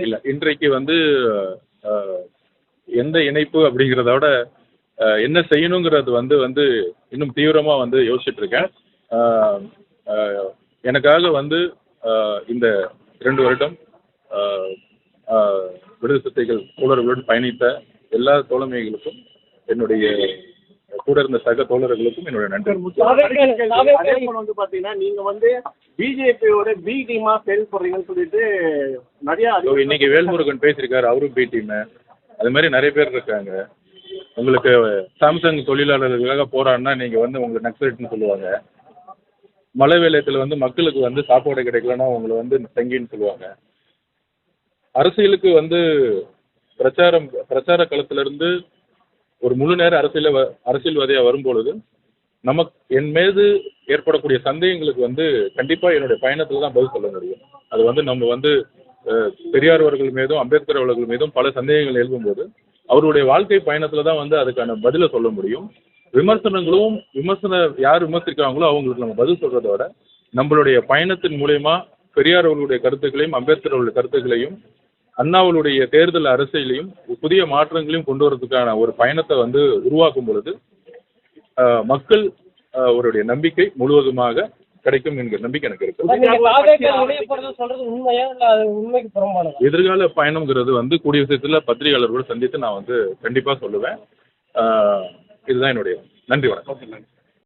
இல்ல இன்றைக்கு வந்து எந்த இணைப்பு அப்படிங்கிறத விட என்ன செய்யணுங்கிறது வந்து இன்னும் தீவிரமா வந்து யோசிச்சுட்டு இருக்கேன். எனக்காக வந்து இந்த 2 வருடம் விடுதலை சிறுத்தைகள் தோழர்களுடன் பயணித்த எல்லா தோழமைகளுக்கும், என்னுடைய கூட இருந்த சக தோழர்களுக்கும் என்னுடைய நன்றி. வந்து பாத்தீங்கன்னா நீங்க வந்து பிஜேபியோட பி டீமா செயல்படுறீங்கன்னு சொல்லிட்டு நிறைய இன்னைக்கு வேல்முருகன் பேசியிருக்காரு, அவரும் பி டீம். அது மாதிரி நிறைய பேர் இருக்காங்க. உங்களுக்கு சாம்சங் தொழிலாளர்களுக்காக போராடினா நீங்க வந்து உங்களுக்கு நக்சலைட்னு சொல்லுவாங்க. மழை வெள்ளத்தில் வந்து மக்களுக்கு வந்து சாப்பாடு கிடைக்கலன்னா உங்களை வந்து தங்கின்னு சொல்லுவாங்க. அரசியலுக்கு வந்து பிரச்சார களத்திலிருந்து ஒரு முழு நேர அரசியல்வாதியாக வரும்பொழுது என் மீது ஏற்படக்கூடிய சந்தேகங்களுக்கு வந்து கண்டிப்பாக என்னுடைய பயணத்தில் தான் பதில் சொல்ல முடியும். அது வந்து நம்ம வந்து பெரியார் அவர்கள் மீதும் அம்பேத்கர் அவர்கள் மீதும் பல சந்தேகங்கள் எழுப்பும்போது அவருடைய வாழ்க்கை பயணத்தில் தான் வந்து அதுக்கான பதிலை சொல்ல முடியும். யார் விமர்சிக்கிறாங்களோ அவங்களுக்கு நம்ம பதில் சொல்றதோட நம்மளுடைய பயணத்தின் மூலயமா பெரியார் அவர்களுடைய கருத்துக்களையும் அம்பேத்கர் அவர்களுடைய கருத்துக்களையும் அண்ணாவுடைய தேர்தல் அரசியலையும் புதிய மாற்றங்களையும் கொண்டு வரதுக்கான ஒரு பயணத்தை வந்து உருவாக்கும் பொழுது மக்கள் அவருடைய நம்பிக்கை முழுவதுமாக கிடைக்கும் என்கிற நம்பிக்கை எனக்கு இருக்கு. எதிர்கால பயணம்ங்கிறது வந்து கூடிய விஷயத்துல பத்திரிகையாளர்களோடு சந்தித்து நான் வந்து கண்டிப்பா சொல்லுவேன். இதுதான் என்னுடைய நன்றி. வணக்கம்.